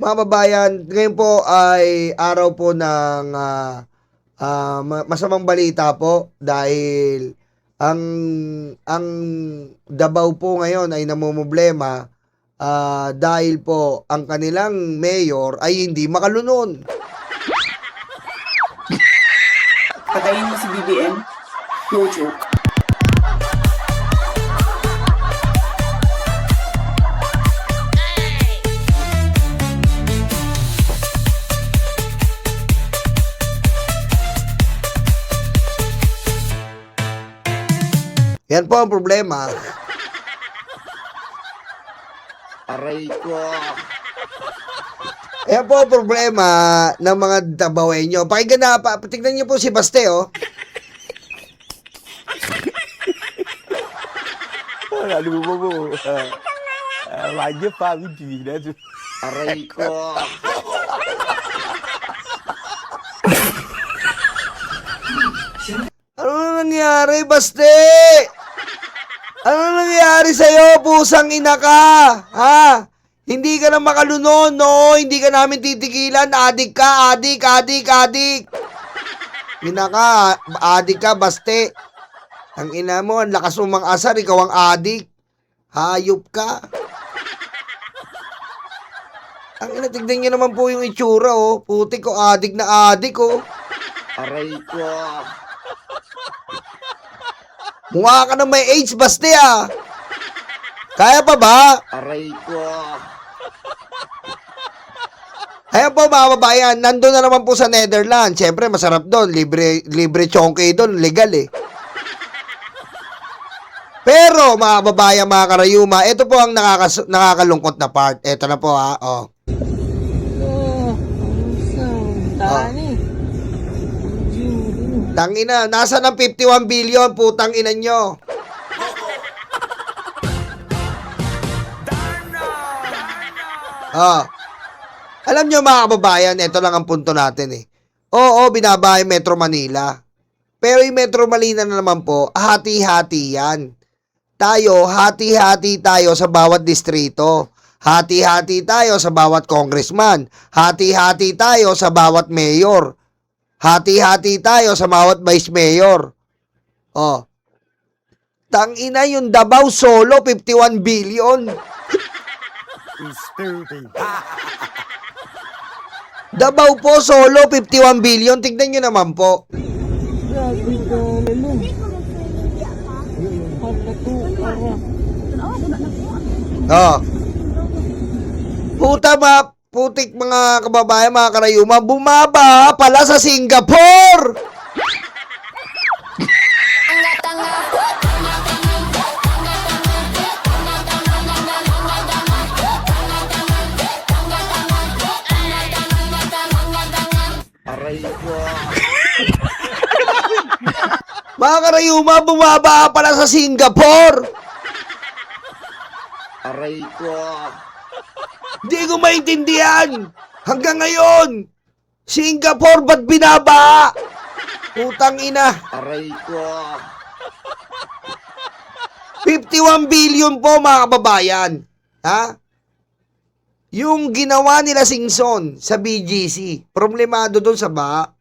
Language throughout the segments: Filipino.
Mga kababayan, ngayon po ay araw po ng masamang balita po dahil ang ang Davao po ngayon ay namomroblema dahil po ang kanilang mayor ay hindi makalunod. Patayin mo si BBM? No joke. Yan po ang problema. Aray ko. Yan po ang problema ng mga Dabawenyo. Pakinggan na, tignan niyo po si Baste, oh. Aduh, bobo. Wajib Pak Budi dah tu. Aray ko. Ano na nangyari, Baste? Ano na nangyari sa'yo, pusang ina ka? Ha? Hindi ka na makalunod, no? Hindi ka namin titigilan. Adik ka, adik. Ina ka, adik ka, Baste. Ang ina mo, ang lakas mo mang-asar, ikaw ang adik. Hayop ka. Ang ina, tignan niyo naman po yung itsura, oh. Putik ko, adik na adik, oh. Aray ko. Mukha ka na may AIDS, Baste, ah. Kaya pa ba? Aray ko. Ayan po mga babayan, nandun na naman po sa Netherlands. Siyempre, masarap doon. Libre chonke doon, legal eh. Pero mga babayan, mga karayuma, ito po ang nakakalungkot na part. Ito na po ha, oh. Tangina, nasa ng 51 billion, putang ina nyo. Ah. Alam nyo mga kababayan, ito lang ang punto natin eh. Oo, binabahay Metro Manila. Pero yung Metro Manila na naman po, hati-hati yan. Tayo, hati-hati tayo sa bawat distrito. Hati-hati tayo sa bawat congressman. Hati-hati tayo sa bawat mayor. Hati-hati tayo sa bawat vice mayor. Oh. Tangina yung Davao solo, 51 billion. Stupid. Davao po solo, 51 billion. Tignan nyo naman po. Oh. Puta putik mga kababayan, mga karayuma, bumaba pala sa Singapore. Aray ko. Mga karayuma, bumaba pala sa Singapore. Aray ko. Di ko maintindihan. Hanggang ngayon, Singapore ba't binaba? Putang ina. Aray ko. 51 billion po mga kababayan. Ha? Yung ginawa nila Singson sa BGC, problemado doon sa ba?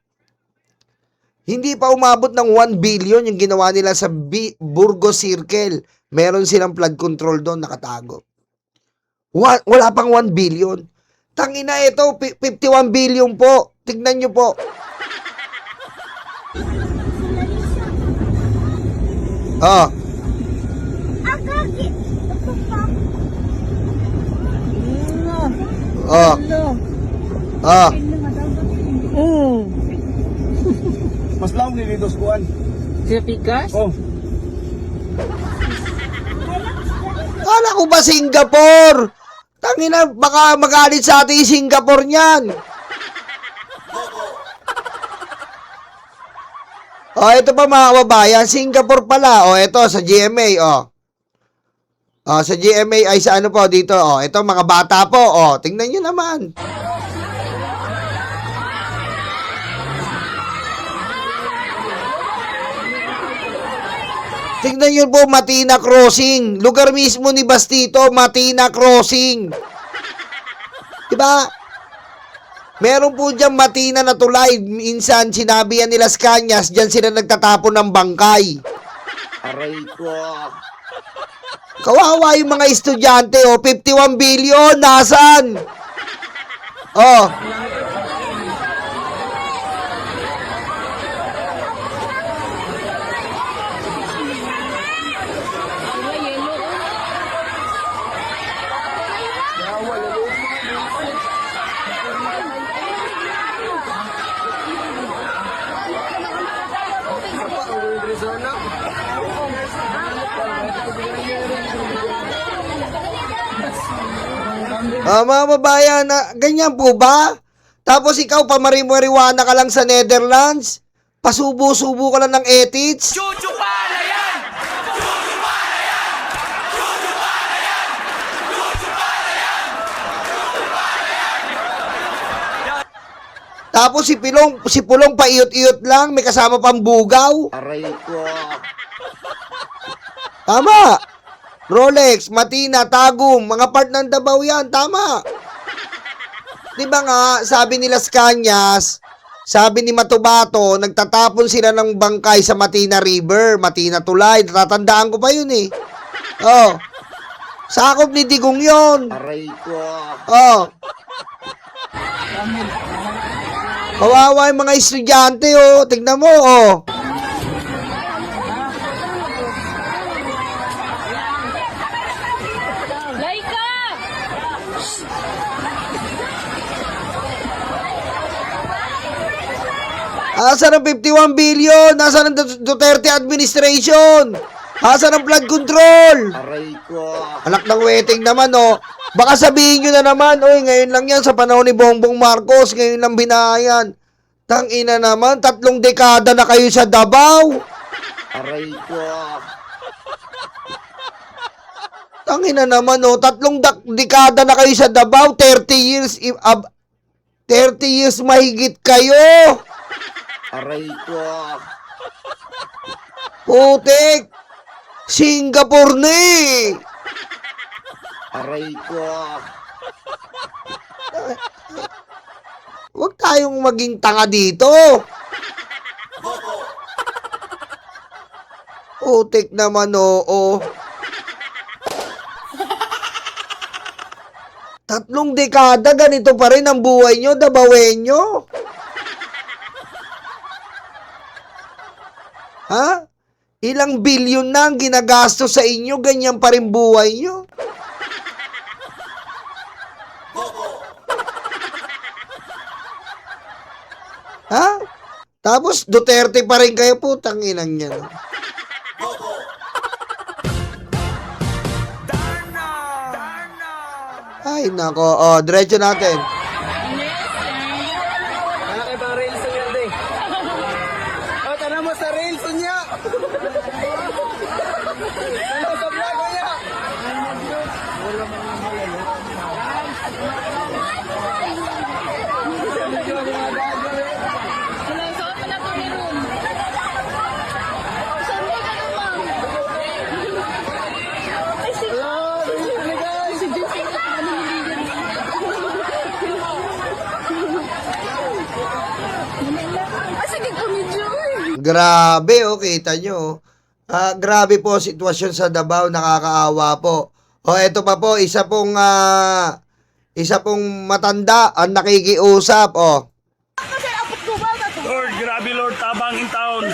Hindi pa umabot ng 1 billion yung ginawa nila sa Burgos Circle. Meron silang flood control doon nakatago. Wala pang 1 billion. Tangina ito, 51 billion po. Tignan nyo po. Oh. Oh. Oh. Mas lang ni dito skuan. Sir Pikas? Oh. Kala ko ba Singapore? Tangina, baka magalit sa atin yung Singapore niyan. Oh, ito pa mga kababayan, Singapore pala. Oh, ito sa GMA, oh. Oh, sa GMA ay sa ano po dito, oh. Ito mga bata po, oh. Tingnan niyo naman. Tingnan nyo po, Matina Crossing. Lugar mismo ni Bastito, Matina Crossing. Diba? Meron po dyan Matina na tulay. Minsan, sinabi yan nila Kanyas, dyan sila nagtatapon ng bangkay. Aray ko. Kawawa yung mga estudyante, oh. 51 billion, nasan? Oh. Mga babayan, na, ganyan po ba? Tapos ikaw, pamariwariwana ka lang sa Netherlands? Pasubo-subo ka lang ng ethics? Tapos si Pulong paiyot-iyot lang, may kasama pang bugaw. Aray ko. Tama. Rolex, Matina, Tagum, mga part ng Davao yan, tama. Di ba nga, sabi nila Kanyas, sabi ni Matubato, nagtatapon sila ng bangkay sa Matina River, Matina Tulay, natatandaan ko pa yun eh. Oh. Sakop ni Digong yon. Aray ko. Oh. Kawawa yung mga estudyante, oh. Tignan mo, oh. Laika! Asan ang 51 billion? Nasaan ang Duterte administration? Asan ang flood control? Aray ko. Anak ng weting naman, oh. Baka sabihin nyo na naman, oy, ngayon lang yan sa panahon ni Bongbong Marcos, ngayon lang binayan. Tangina naman, 3 dekada na kayo sa Davao. Aray ko. Tangina naman, oh, 3 dekada na kayo sa Davao, 30 years, 30 years mahigit kayo. Aray ko. Putik, Singapore na eh. Aray ko. Huwag tayong maging tanga dito. Putik naman, oo. 3 dekada, ganito pa rin ang buhay nyo, Davaoenyo. Ha? Ilang bilyon na ang ginagastos sa inyo, ganyan pa rin buhay nyo. Ha? Tapos Duterte pa rin kayo, putang inang yan. Ay, nako. Oh, diretso natin. Malaki ba rails niya, de? O, tanong mo sa rails niya. Tanong sa vlog niya. Saan ka na po ni Ron? Saan ka na, ma'am? Ay, si... Si Jesse na ano Ay, sige, komedyo eh. Grabe, oh, kita nyo. Grabe po sitwasyon sa Davao, nakakaawa po. O, eto pa po, isa pong matanda ang nakikiusap, oh. Lord, grabe Lord, tabang in town.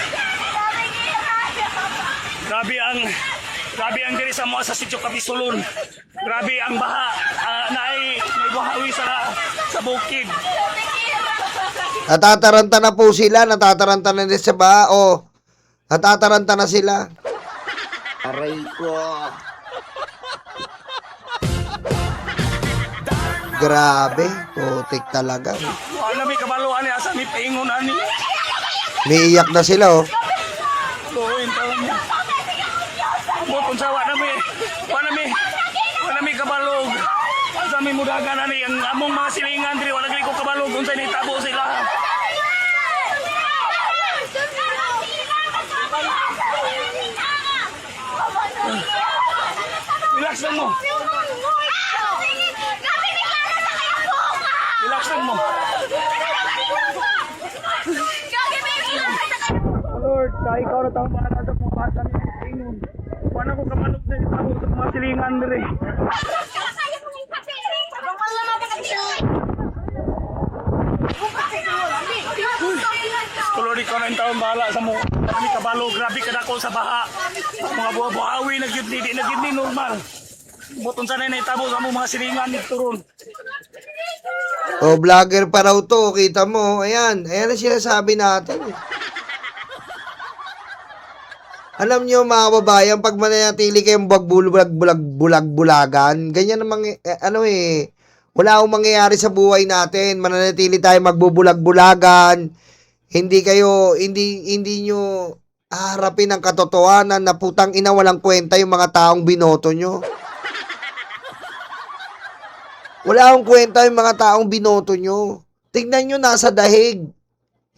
Grabe ang diri sa mga sa Sitio Kabisulon. Grabe ang baha, naay buhawi sa bukid. Natataranta na po sila, natataranta na sa baha, oh. Natataranta na sila. Aray ko. Grabe, putik talaga. Wala mi kabaluan ni asa mi paingon ani. Niiyak na sila, oh. Loin taon niya. Bukod sa wala mi kabalog. Asa mi mudagan ani ang among mga silingan diri wala gyud ko kabalog unsay nitabo sila. Relax lang mo. Relax lang mo. Lord, kahit ikaw na taong bahala sa mga bata ni Ingon. Paano ko kamanok sa itaw sa mga silingan nila eh. Lord, ikaw na yung taong bahala sa mga kami kabalo. Grabe ka na ako sa baha. Mga buha-buhawi na yun, hindi na yun normal. Butong sanay na itabo sa mga silingan ni Turon. O, vlogger pa raw to. Kita mo. Ayan. Ayan ang sinasabi natin. Alam nyo mga kababayan, pag mananatili kayong bulag-bulagan, ganyan namang, wala akong mangyayari sa buhay natin. Mananatili tayo magbubulag-bulagan. Hindi nyo haharapin ang katotohanan na putang ina walang kwenta yung mga taong binoto nyo. Wala akong kwenta yung mga taong binoto nyo. Tignan nyo, nasa dahig.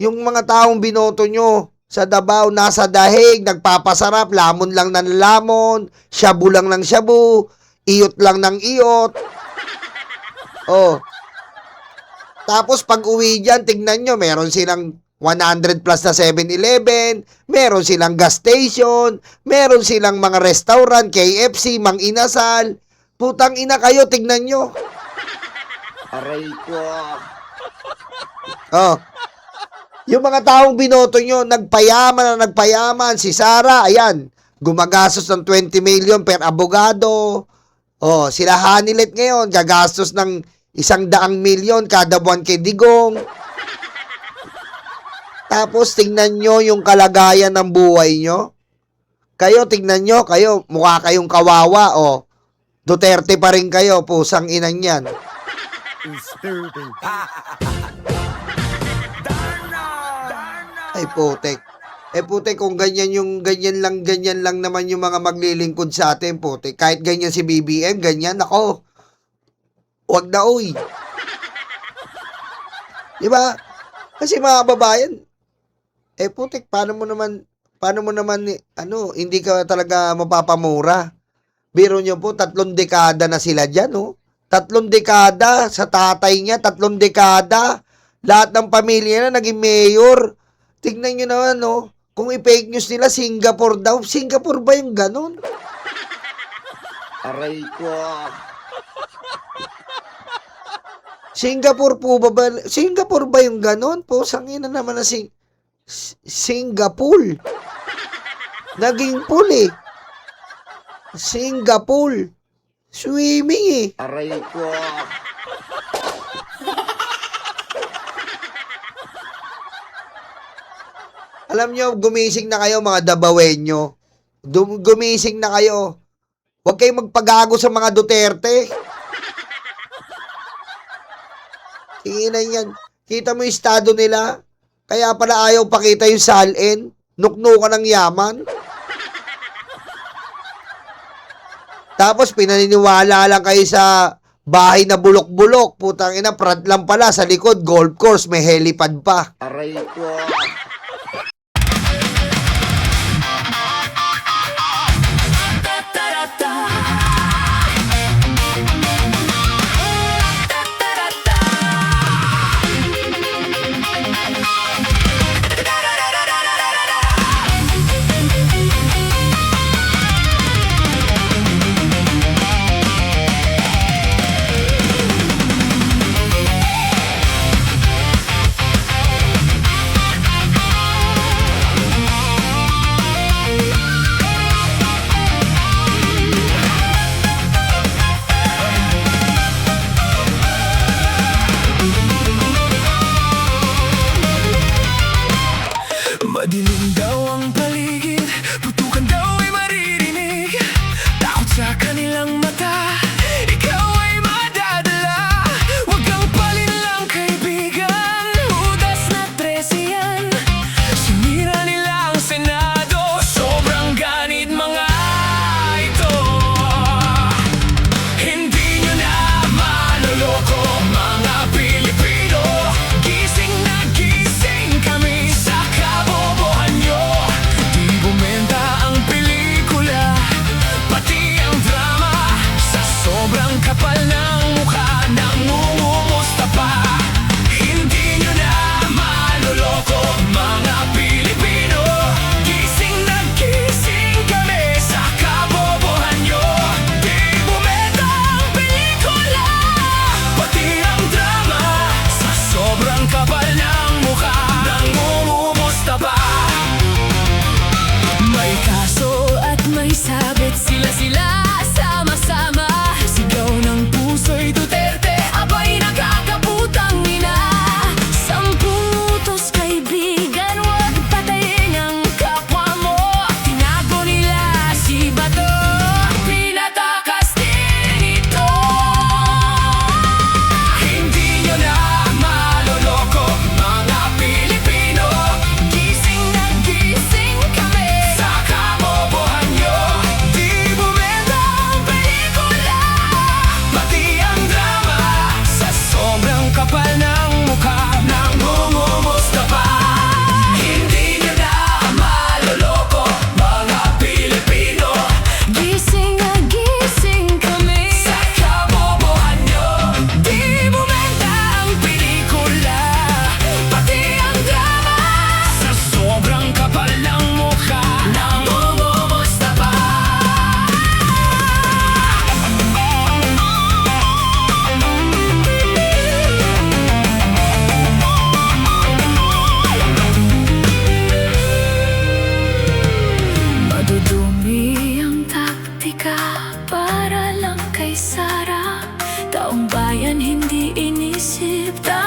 Yung mga taong binoto nyo sa Davao, nasa dahig, nagpapasarap, lamon lang ng lamon, shabu lang ng shabu, iyot lang ng iyot. Oh. Tapos pag uwi dyan, tignan nyo, meron silang 100 plus na 7-Eleven, meron silang gas station, meron silang mga restaurant, KFC, Mang Inasal. Putang ina kayo, tignan nyo. Aray ko. Oh. Yung mga taong binoto nyo, nagpayaman. Si Sara, ayan, gumagastos ng 20 million per abogado. Oh, sila Hanilet ngayon, gagastos ng 100 milyon kada buwan kay Digong. Tapos, tingnan nyo yung kalagayan ng buhay nyo. Kayo, tingnan nyo, kayo, mukha kayong kawawa, oh. Duterte pa rin kayo, pusang inang yan. Ay, putek. Putek, kung ganyan lang naman yung mga maglilingkod sa atin, putek. Kahit ganyan si BBM, ganyan, ako. Wag na, uy. Diba? Kasi mga babayan, putek, paano mo naman, hindi ka talaga mapapamura. Biro nyo po, 3 dekada na sila dyan, oh. 3 dekada sa tatay niya, 3 dekada. Lahat ng pamilya na naging mayor. Tignan nyo naman, no? Kung i-fake news nila, Singapore daw. Singapore ba yung ganun? Aray ko. Singapore po ba? Singapore ba yung ganun? Po, sangina naman na Singapore. Naging pool eh. Singapore. Swimming eh. Aray ko. Alam nyo, gumising na kayo mga Dabawenyo. Gumising na kayo. Huwag kayong magpagago sa mga Duterte. Tingnan yan. Kita mo yung estado nila. Kaya pala ayaw pakita yung salin. Nuknukan ng yaman. Tapos pinaniniwala lang kayo sa bahay na bulok-bulok. Putang ina, prat lang pala. Sa likod, golf course, may helipad pa. Aray ko.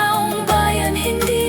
taong bayan hindi